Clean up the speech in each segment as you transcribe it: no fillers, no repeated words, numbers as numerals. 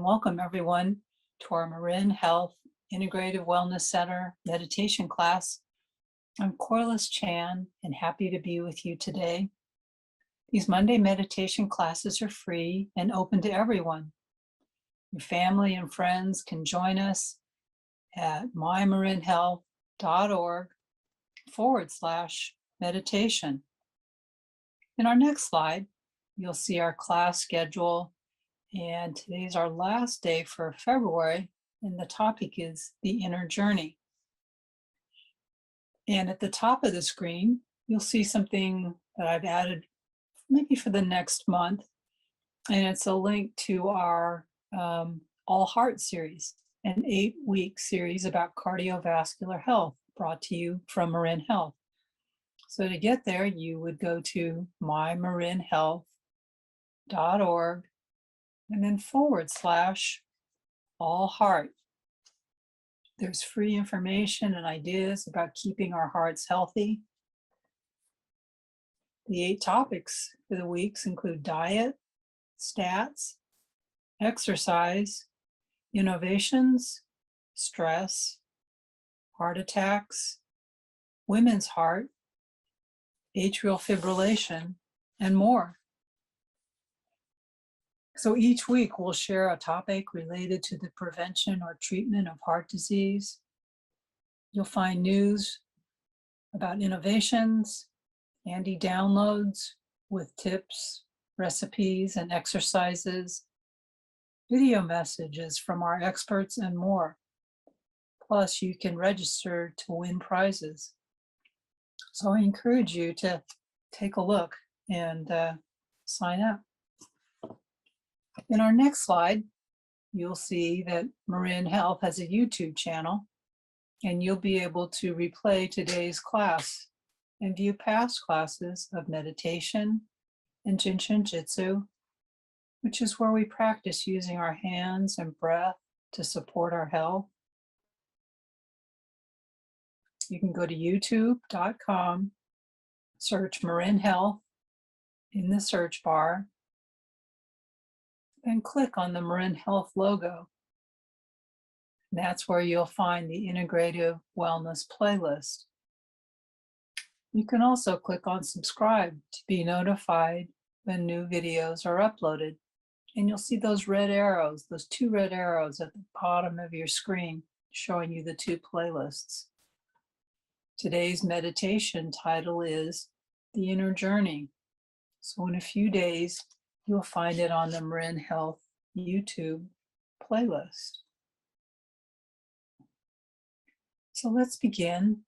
welcome everyone to our MarinHealth Integrative Wellness Center meditation class. I'm Corliss Chan and happy to be with you today. These Monday meditation classes are free and open to everyone. Your family and friends can join us at mymarinhealth.org/meditation. In our next slide, you'll see our class schedule, and today's our last day for February, and the topic is the inner journey. And at the top of the screen, you'll see something that I've added maybe for the next month, and it's a link to our All Heart series, an 8-week series about cardiovascular health brought to you from MarinHealth. So to get there, you would go to mymarinhealth.org and then /all heart. There's free information and ideas about keeping our hearts healthy. The 8 topics for the weeks include diet, stats, exercise, innovations, stress, heart attacks, women's heart, atrial fibrillation, and more. So each week we'll share a topic related to the prevention or treatment of heart disease. You'll find news about innovations, handy downloads with tips, recipes, and exercises, video messages from our experts, and more. Plus, you can register to win prizes. So I encourage you to take a look and sign up. In our next slide, you'll see that MarinHealth has a YouTube channel, and you'll be able to replay today's class and view past classes of meditation and Jitsu, which is where we practice using our hands and breath to support our health. You can go to youtube.com, search MarinHealth in the search bar, and click on the MarinHealth logo. And that's where you'll find the Integrative Wellness playlist. You can also click on subscribe to be notified when new videos are uploaded. And you'll see those red arrows, those 2 red arrows at the bottom of your screen showing you the 2 playlists. Today's meditation title is The Inner Journey. So in a few days, you'll find it on the MarinHealth YouTube playlist. So let's begin.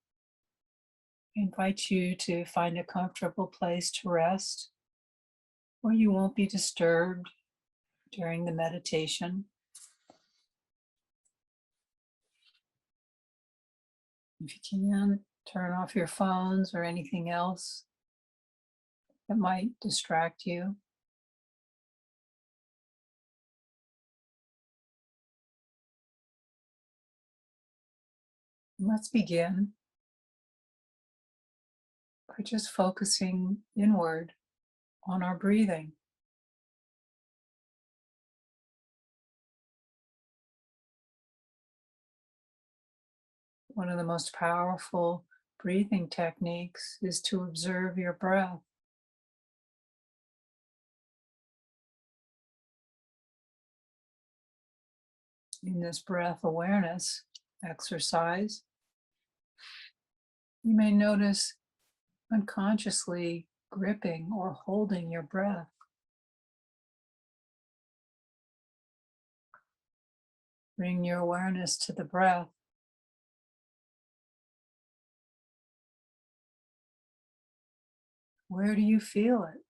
I invite you to find a comfortable place to rest where you won't be disturbed during the meditation. If you can, turn off your phones or anything else that might distract you. Let's begin by just focusing inward on our breathing. One of the most powerful breathing techniques is to observe your breath. In this breath awareness exercise, you may notice unconsciously gripping or holding your breath. Bring your awareness to the breath. Where do you feel it?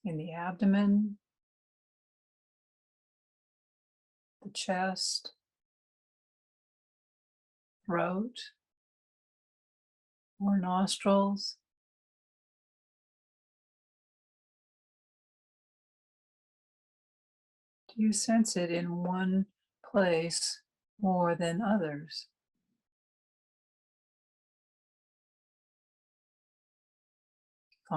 In the abdomen, the chest, throat, or nostrils? Do you sense it in one place more than others?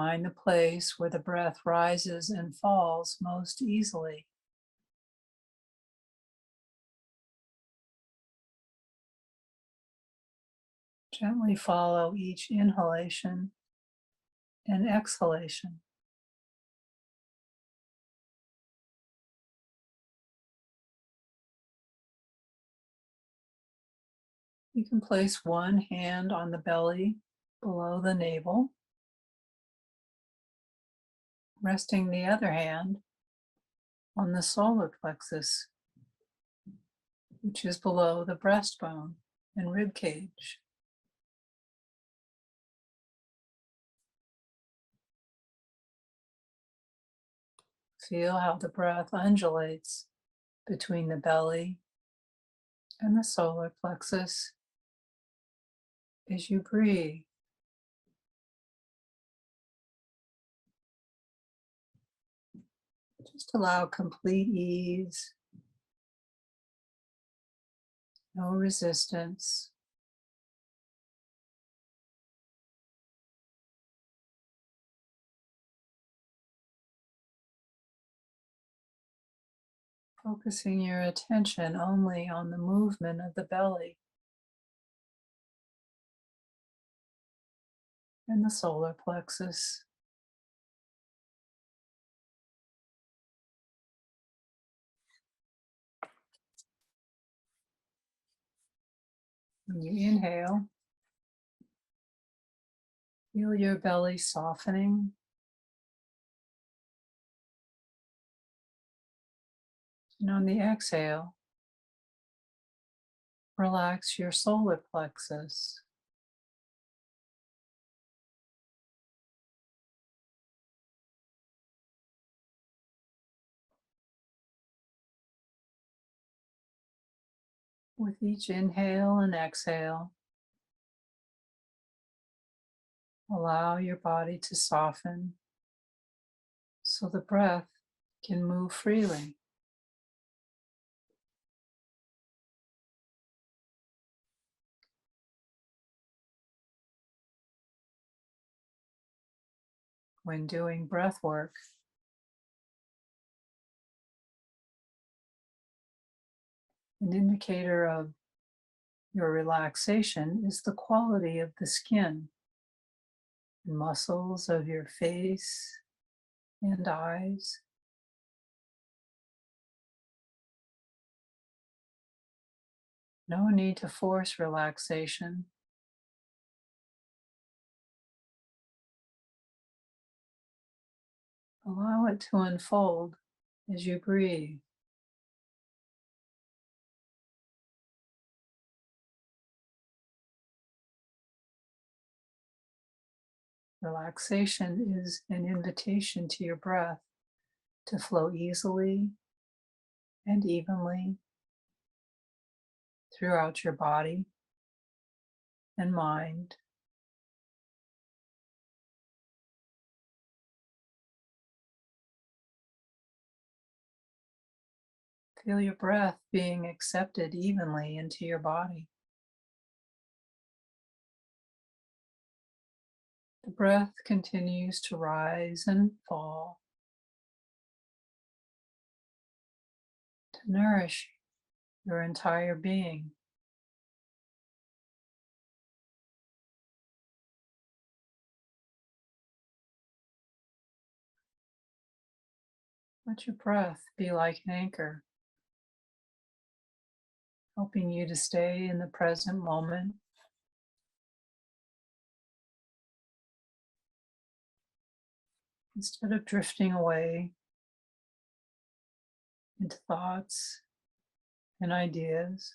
Find the place where the breath rises and falls most easily. Gently follow each inhalation and exhalation. You can place one hand on the belly below the navel, resting the other hand on the solar plexus, which is below the breastbone and rib cage. Feel how the breath undulates between the belly and the solar plexus as you breathe. Just allow complete ease, no resistance. Focusing your attention only on the movement of the belly and the solar plexus. When you inhale, feel your belly softening. And on the exhale, relax your solar plexus. With each inhale and exhale, allow your body to soften so the breath can move freely. When doing breath work, an indicator of your relaxation is the quality of the skin and muscles of your face and eyes. No need to force relaxation. Allow it to unfold as you breathe. Relaxation is an invitation to your breath to flow easily and evenly throughout your body and mind. Feel your breath being accepted evenly into your body. The breath continues to rise and fall to nourish your entire being. Let your breath be like an anchor, helping you to stay in the present moment. Instead of drifting away into thoughts and ideas.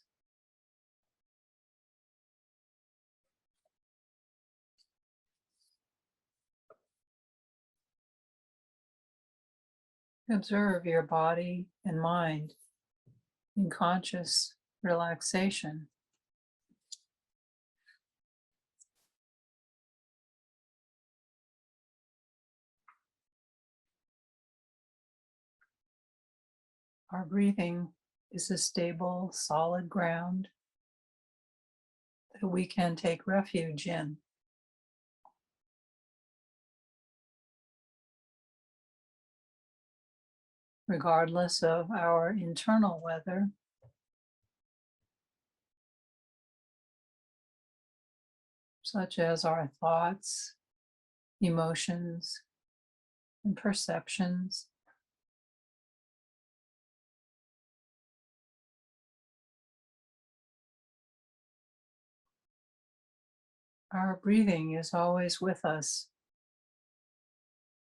Observe your body and mind in conscious relaxation. Our breathing is a stable, solid ground that we can take refuge in. regardless of our internal weather, such as our thoughts, emotions, and perceptions. Our breathing is always with us,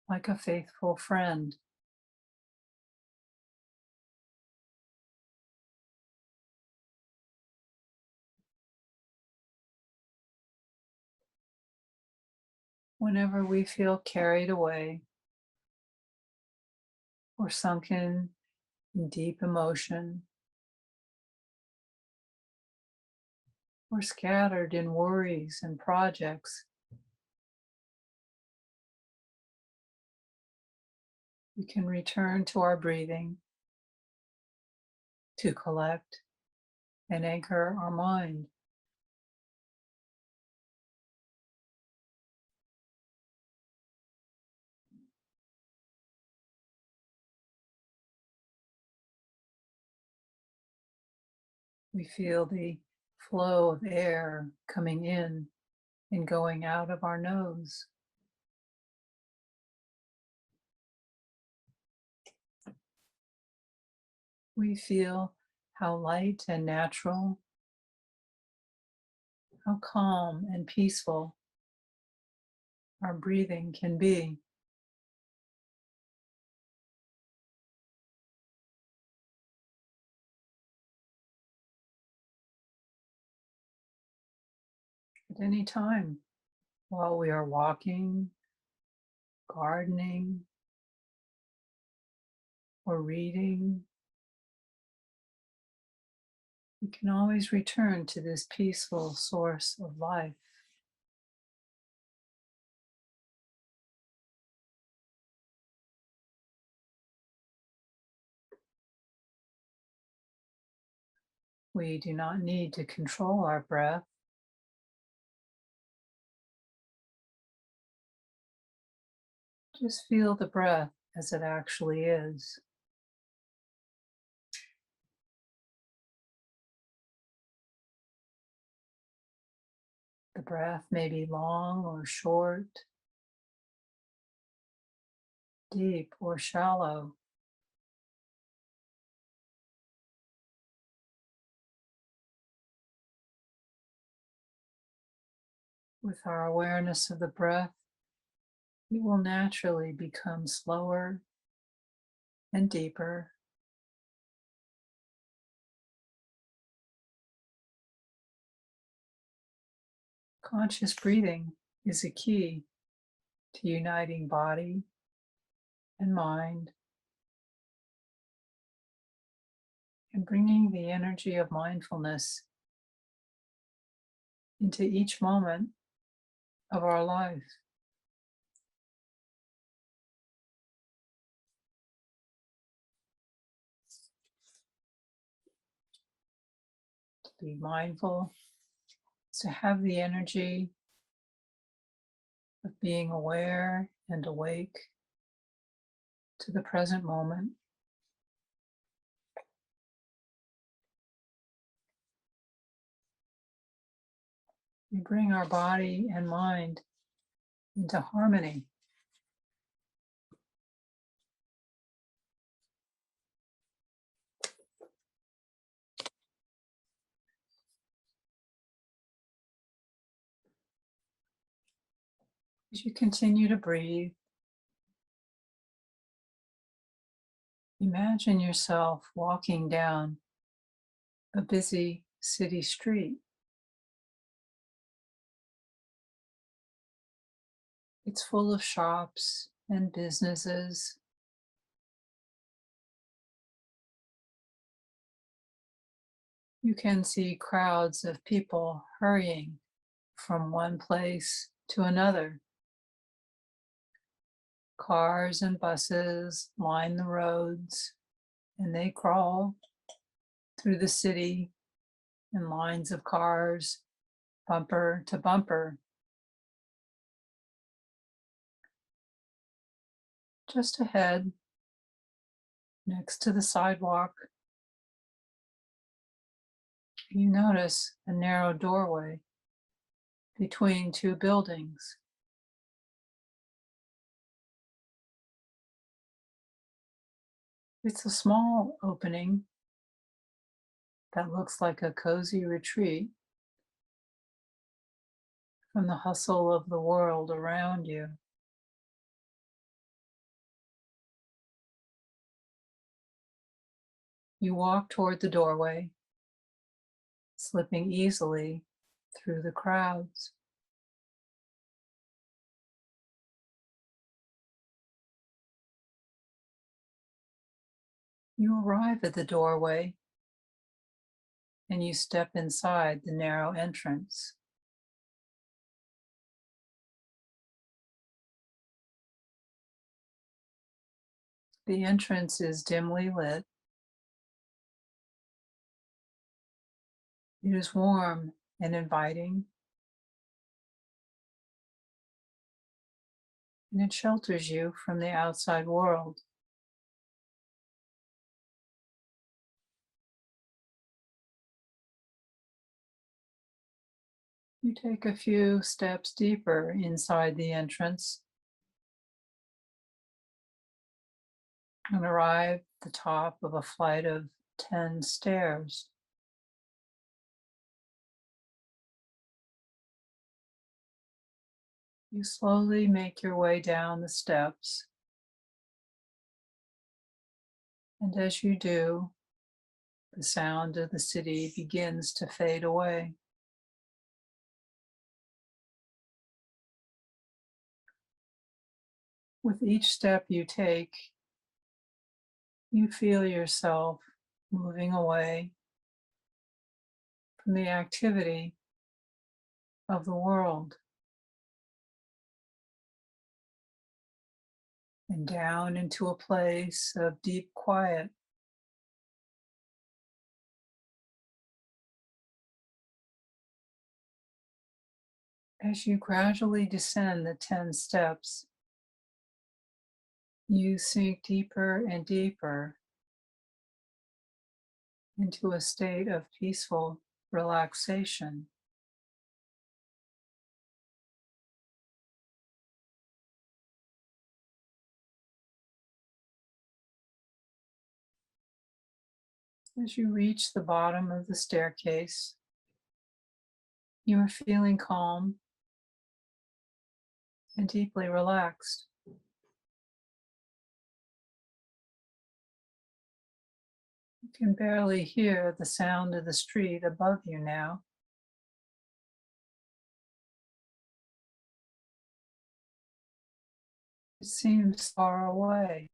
like a faithful friend. Whenever we feel carried away or sunken in deep emotion or scattered in worries and projects, we can return to our breathing to collect and anchor our mind. We feel the flow of air coming in and going out of our nose. We feel how light and natural, how calm and peaceful our breathing can be. At any time while we are walking, gardening, or reading, we can always return to this peaceful source of life. We do not need to control our breath. Just feel the breath as it actually is. The breath may be long or short, deep or shallow. With our awareness of the breath, it will naturally become slower and deeper. Conscious breathing is a key to uniting body and mind and bringing the energy of mindfulness into each moment of our life. To be mindful is to have the energy of being aware and awake to the present moment. We bring our body and mind into harmony. As you continue to breathe, imagine yourself walking down a busy city street. It's full of shops and businesses. You can see crowds of people hurrying from one place to another. Cars and buses line the roads, and they crawl through the city in lines of cars, bumper to bumper. Just ahead, Next to the sidewalk, you notice a narrow doorway between two buildings. It's a small opening that looks like a cozy retreat from the hustle of the world around you. You walk toward the doorway, slipping easily through the crowds. You arrive at the doorway and you step inside the narrow entrance. The entrance is dimly lit. It is warm and inviting, and it shelters you from the outside world. You take a few steps deeper inside the entrance and arrive at the top of a flight of 10 stairs. You slowly make your way down the steps, and as you do, the sound of the city begins to fade away. With each step you take, you feel yourself moving away from the activity of the world and down into a place of deep quiet. As you gradually descend the 10 steps, you sink deeper and deeper into a state of peaceful relaxation. As you reach the bottom of the staircase, you are feeling calm and deeply relaxed. You can barely hear the sound of the street above you now. It seems far away.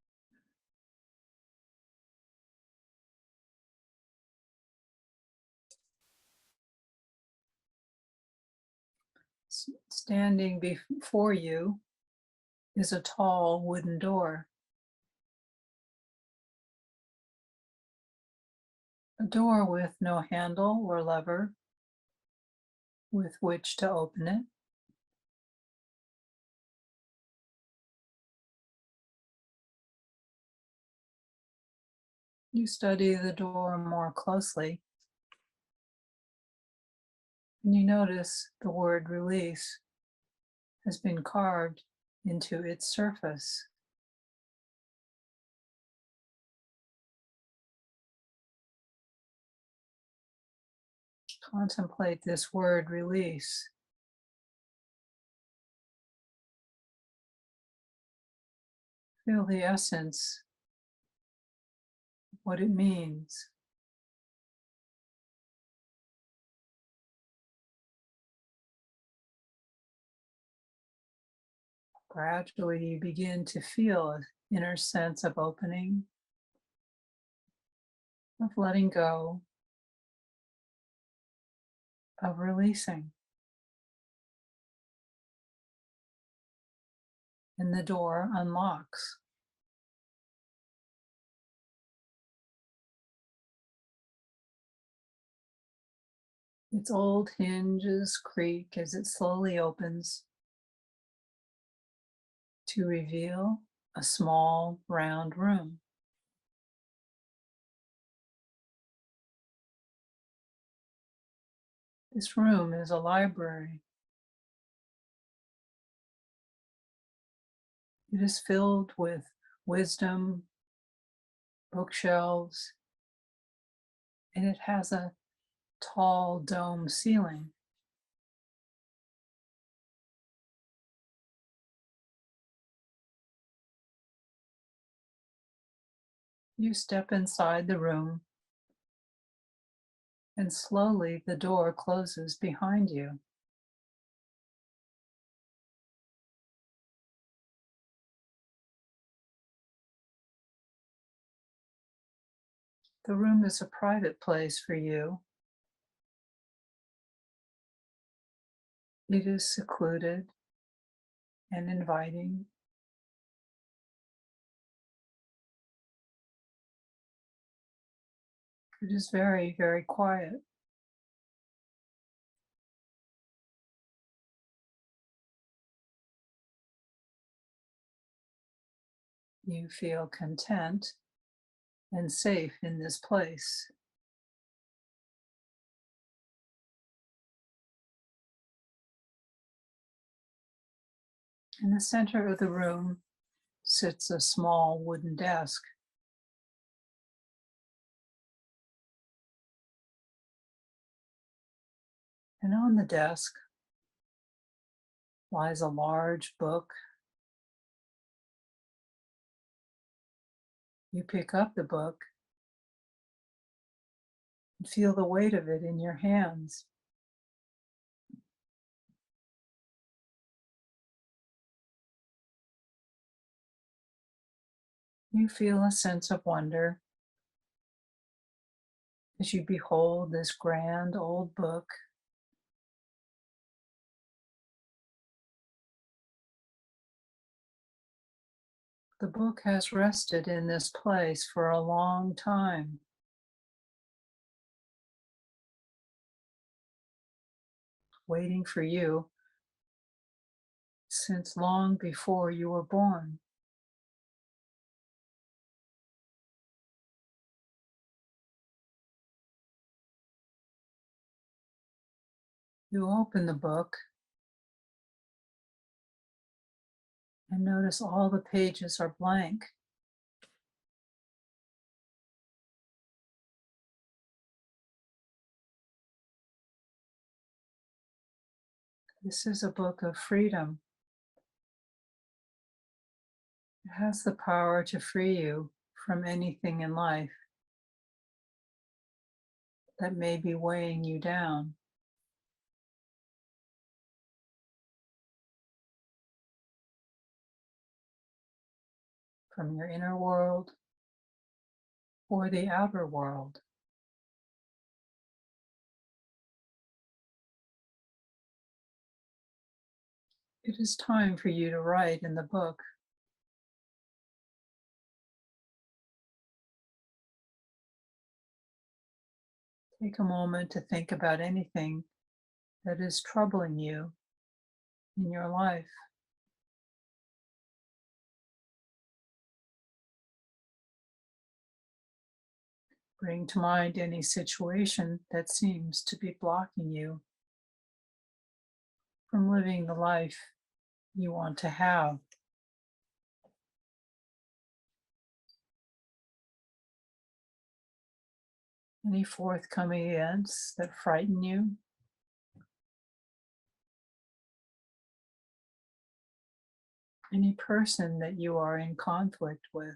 Standing before you is a tall wooden door, a door with no handle or lever with which to open it. You study the door more closely and you notice the word release has been carved into its surface. Contemplate this word release. Feel the essence of what it means. Gradually, you begin to feel an inner sense of opening, of letting go, of releasing. And the door unlocks. Its old hinges creak as it slowly opens to reveal a small round room. This room is a library. It is filled with wisdom, bookshelves, and it has a tall dome ceiling. You step inside the room, and slowly the door closes behind you. The room is a private place for you. It is secluded and inviting. It is very, very quiet. You feel content and safe in this place. In the center of the room sits a small wooden desk. And on the desk lies a large book. You pick up the book and feel the weight of it in your hands. You feel a sense of wonder as you behold this grand old book. The book has rested in this place for a long time, waiting for you since long before you were born. You open the book and notice all the pages are blank. This is a book of freedom. It has the power to free you from anything in life that may be weighing you down, from your inner world or the outer world. It is time for you to write in the book. Take a moment to think about anything that is troubling you in your life. Bring to mind any situation that seems to be blocking you from living the life you want to have. Any forthcoming events that frighten you, any person that you are in conflict with,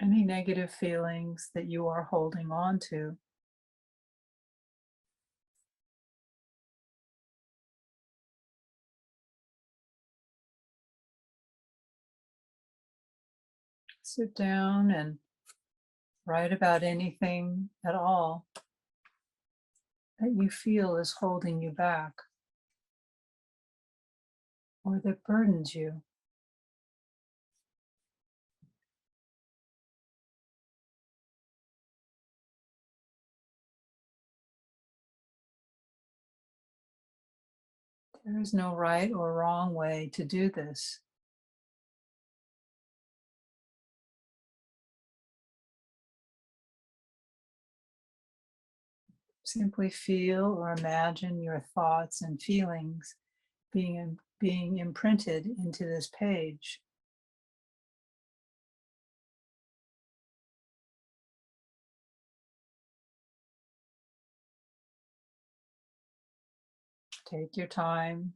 any negative feelings that you are holding on to. Sit down and write about anything at all that you feel is holding you back or that burdens you. There is no right or wrong way to do this. Simply feel or imagine your thoughts and feelings being imprinted into this page. Take your time.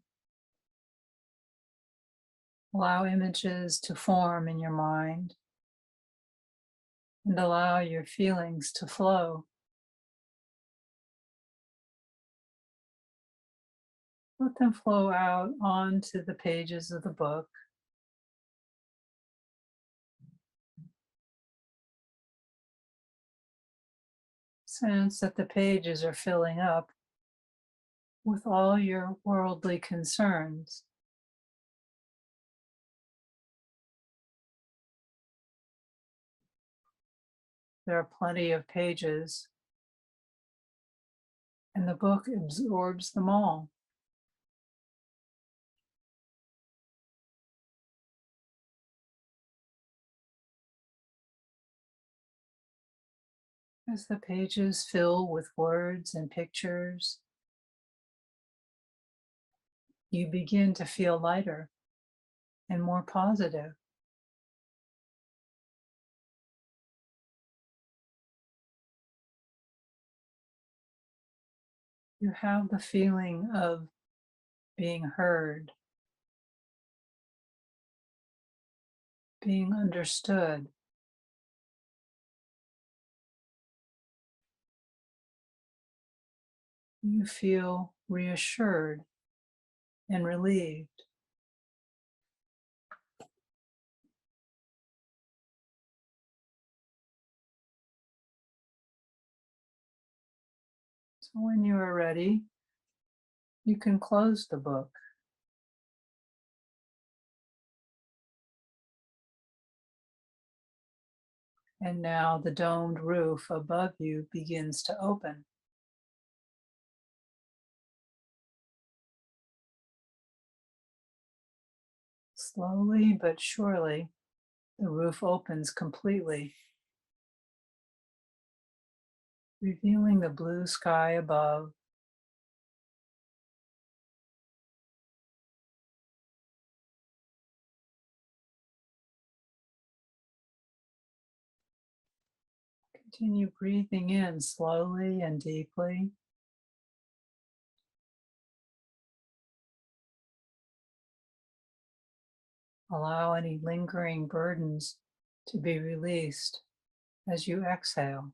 Allow images to form in your mind and allow your feelings to flow. Let them flow out onto the pages of the book. Sense that the pages are filling up with all your worldly concerns. There are plenty of pages, and the book absorbs them all. As the pages fill with words and pictures, you begin to feel lighter and more positive. You have the feeling of being heard, being understood. You feel reassured and relieved. So when you are ready, you can close the book. And now the domed roof above you begins to open. Slowly but surely, the roof opens completely, revealing the blue sky above. Continue breathing in slowly and deeply. Allow any lingering burdens to be released as you exhale.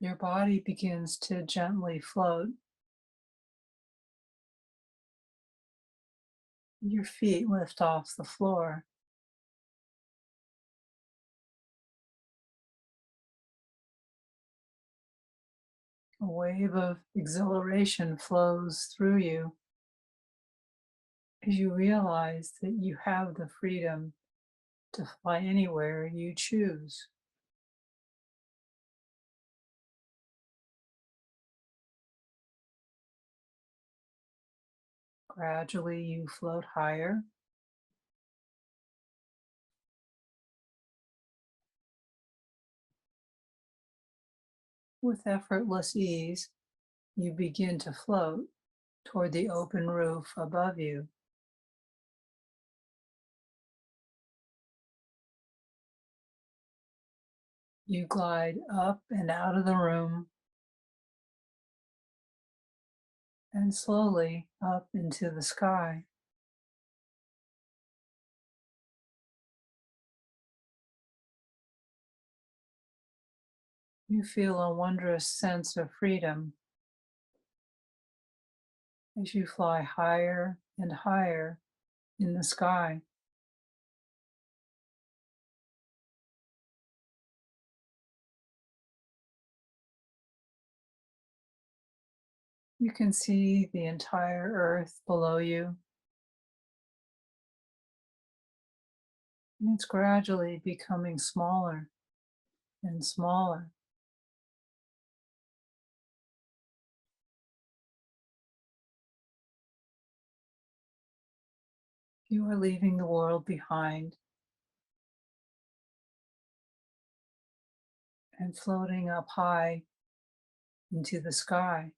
Your body begins to gently float. Your feet lift off the floor. A wave of exhilaration flows through you as you realize that you have the freedom to fly anywhere you choose. Gradually, you float higher. With effortless ease, you begin to float toward the open roof above you. You glide up and out of the room and slowly up into the sky. You feel a wondrous sense of freedom as you fly higher and higher in the sky. You can see the entire earth below you, and it's gradually becoming smaller and smaller. You are leaving the world behind and floating up high into the sky.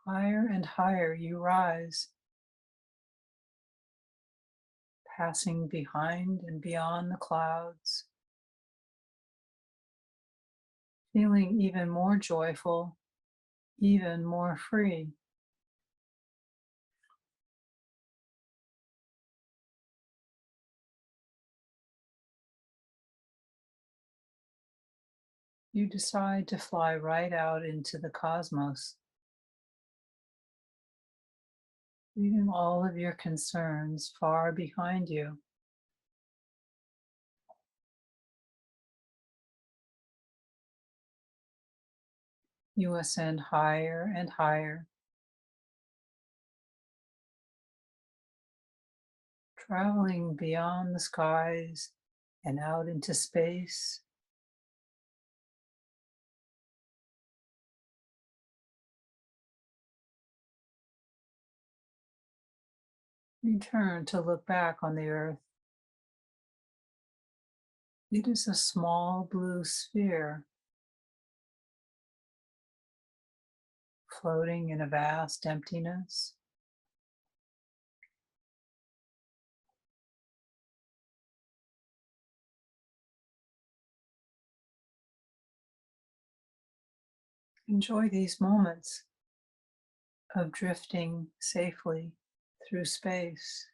Higher and higher you rise, passing behind and beyond the clouds, feeling even more joyful, even more free. You decide to fly right out into the cosmos, leaving all of your concerns far behind you. You ascend higher and higher, traveling beyond the skies and out into space. You turn to look back on the earth. It is a small blue sphere floating in a vast emptiness. Enjoy these moments of drifting safely through space.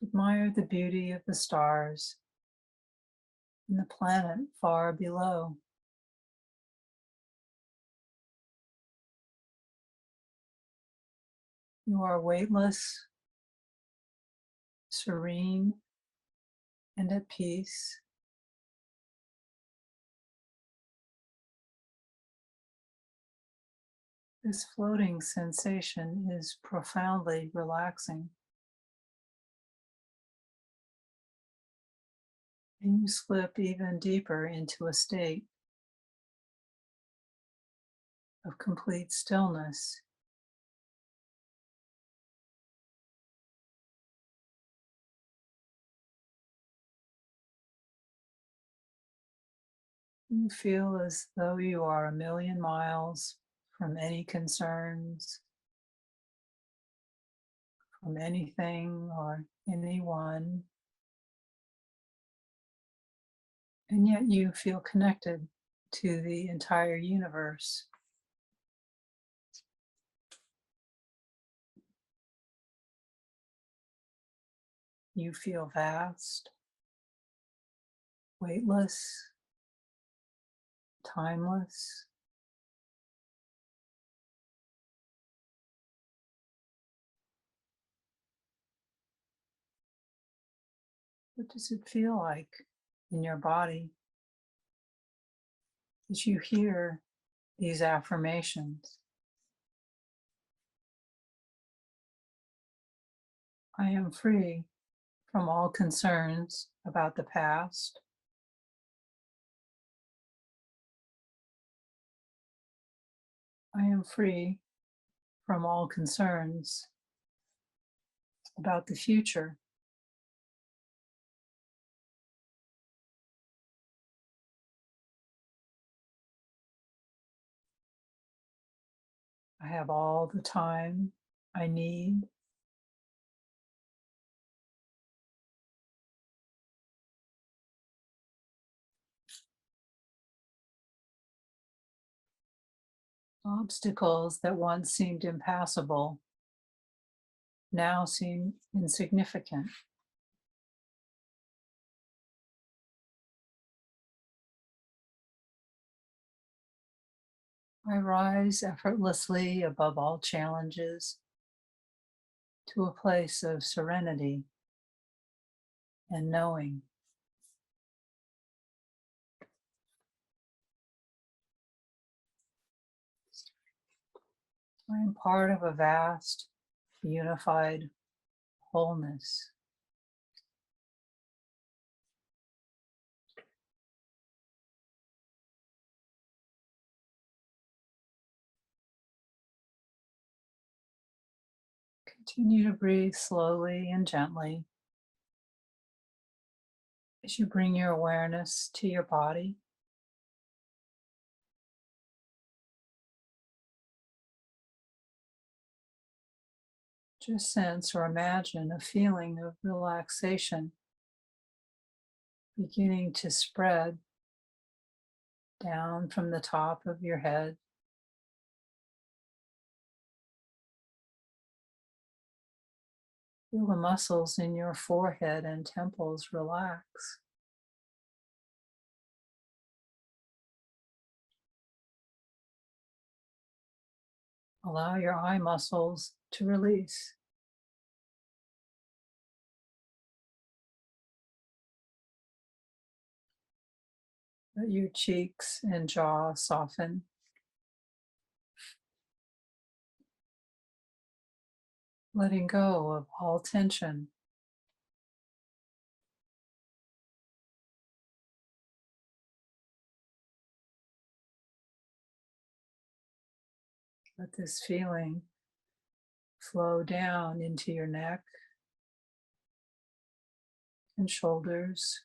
Admire the beauty of the stars and the planet far below. You are weightless, serene, and at peace. This floating sensation is profoundly relaxing, and you slip even deeper into a state of complete stillness. You feel as though you are a million miles from any concerns, from anything or anyone, and yet you feel connected to the entire universe. You feel vast, weightless, timeless. What does it feel like in your body as you hear these affirmations? I am free from all concerns about the past. I am free from all concerns about the future. I have all the time I need. Obstacles that once seemed impassable now seem insignificant. I rise effortlessly above all challenges to a place of serenity and knowing. I am part of a vast, unified wholeness. Continue to breathe slowly and gently as you bring your awareness to your body. Just sense or imagine a feeling of relaxation beginning to spread down from the top of your head. Feel the muscles in your forehead and temples relax. Allow your eye muscles to release. Let your cheeks and jaw soften. Letting go of all tension. Let this feeling flow down into your neck and shoulders,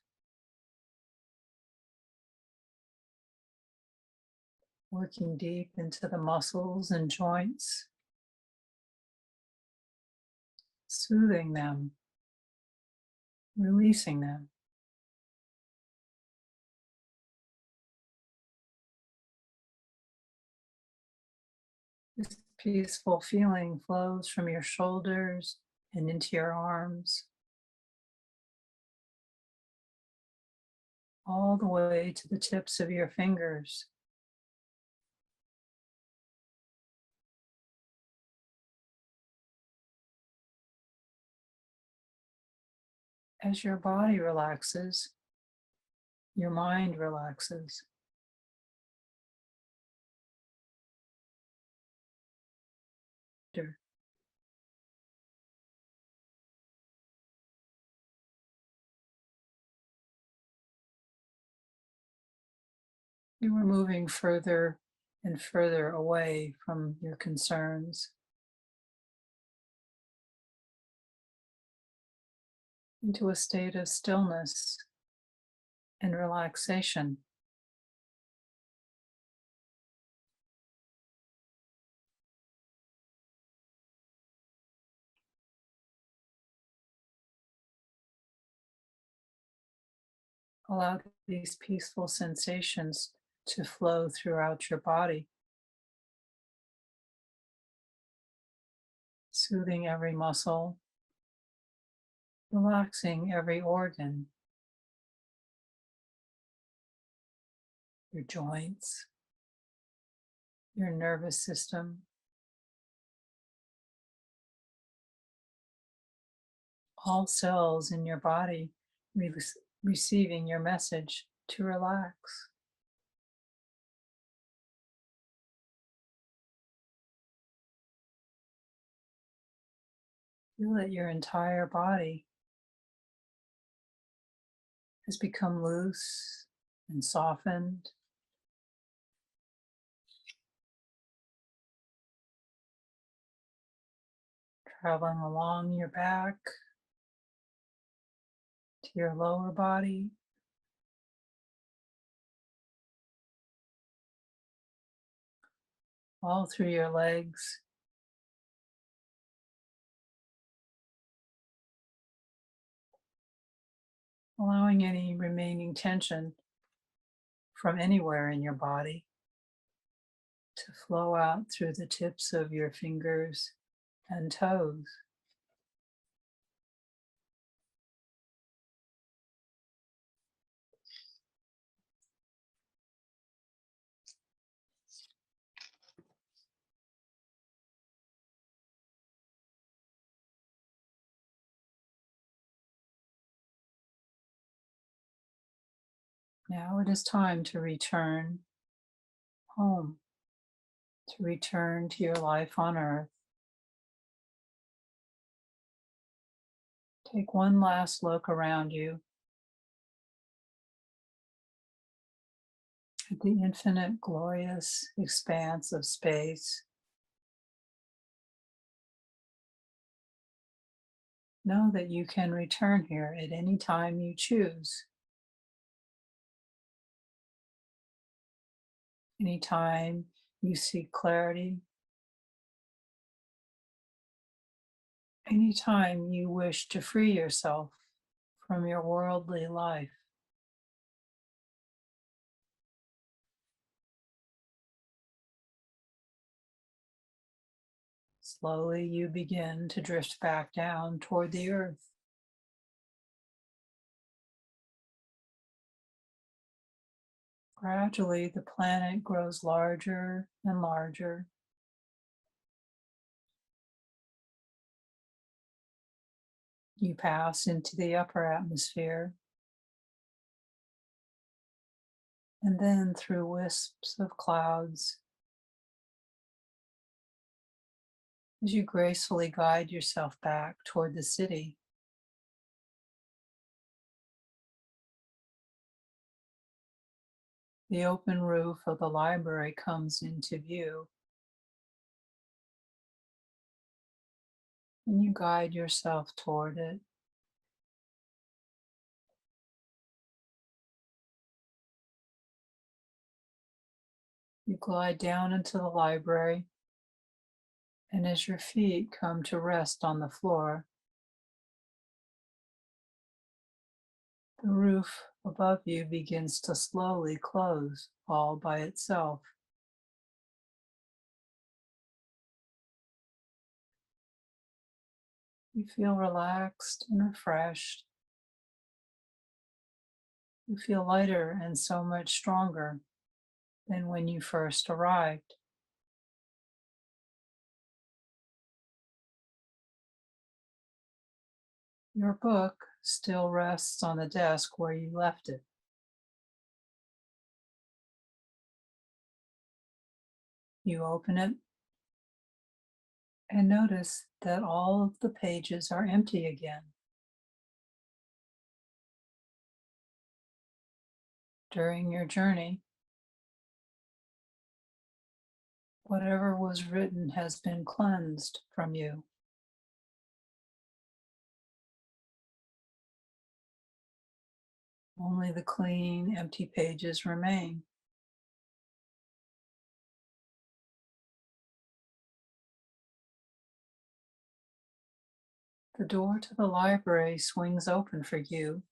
working deep into the muscles and joints, soothing them, releasing them. This peaceful feeling flows from your shoulders and into your arms, all the way to the tips of your fingers. As your body relaxes, your mind relaxes. You are moving further and further away from your concerns into a state of stillness and relaxation. Allow these peaceful sensations to flow throughout your body, soothing every muscle, relaxing every organ, your joints, your nervous system, all cells in your body receiving your message to relax. Feel that your entire body has become loose and softened, traveling along your back to your lower body, all through your legs, allowing any remaining tension from anywhere in your body to flow out through the tips of your fingers and toes. Now it is time to return home, to return to your life on earth. Take one last look around you at the infinite, glorious expanse of space. Know that you can return here at any time you choose, anytime you seek clarity, anytime you wish to free yourself from your worldly life. Slowly you begin to drift back down toward the earth. Gradually, the planet grows larger and larger. You pass into the upper atmosphere, and then through wisps of clouds as you gracefully guide yourself back toward the city. The open roof of the library comes into view, and you guide yourself toward it. You glide down into the library, and as your feet come to rest on the floor, the roof above you begins to slowly close all by itself. You feel relaxed and refreshed. You feel lighter and so much stronger than when you first arrived. Your book still rests on the desk where you left it. You open it and notice that all of the pages are empty again. During your journey, whatever was written has been cleansed from you. Only the clean, empty pages remain. The door to the library swings open for you,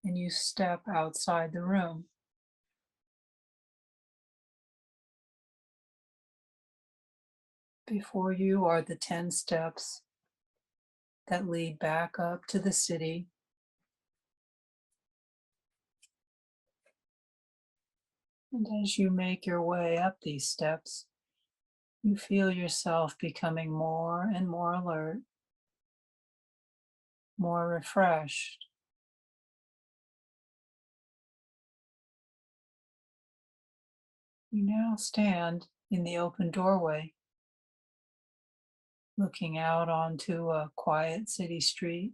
and you step outside the room. Before you are the 10 steps that lead back up to the city. And as you make your way up these steps, you feel yourself becoming more and more alert, more refreshed. You now stand in the open doorway, looking out onto a quiet city street.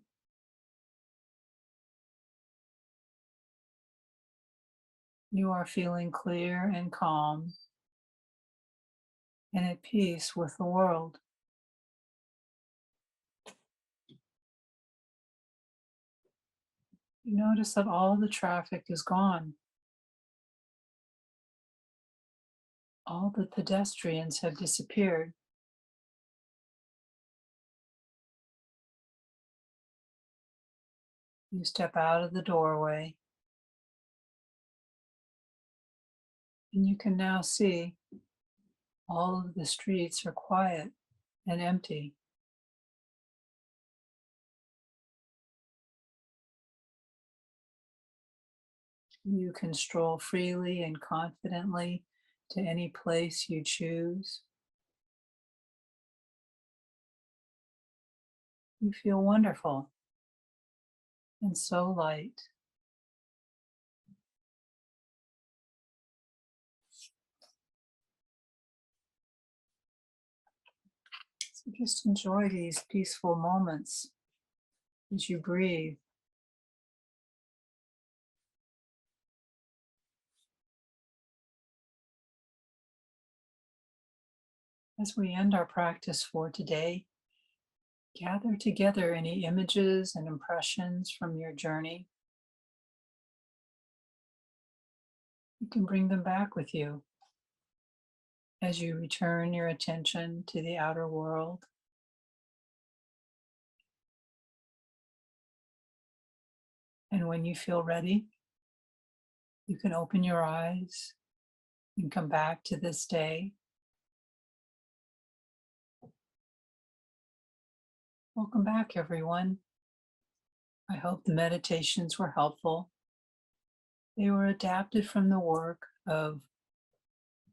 You are feeling clear and calm and at peace with the world. You notice that all the traffic is gone. All the pedestrians have disappeared. You step out of the doorway, and you can now see all of the streets are quiet and empty. You can stroll freely and confidently to any place you choose. You feel wonderful and so light. So Just enjoy these peaceful moments as you breathe. As we end our practice for today, gather together any images and impressions from your journey. You can bring them back with you as you return your attention to the outer world. And when you feel ready, you can open your eyes and come back to this day. Welcome back, everyone. I hope the meditations were helpful. They were adapted from the work of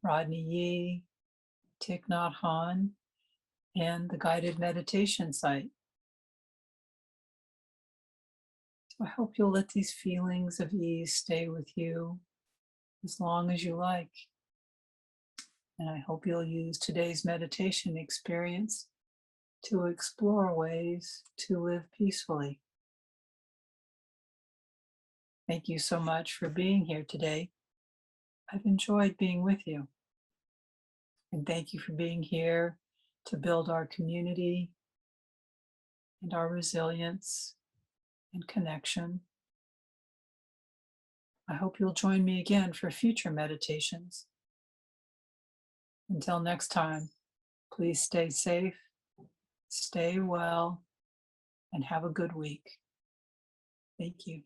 Rodney Yee, Thich Nhat Hanh, and the guided meditation site. So I hope you'll let these feelings of ease stay with you as long as you like. And I hope you'll use today's meditation experience to explore ways to live peacefully. Thank you so much for being here today. I've enjoyed being with you. And thank you for being here to build our community and our resilience and connection. I hope you'll join me again for future meditations. Until next time, please stay safe, stay well, and have a good week. Thank you.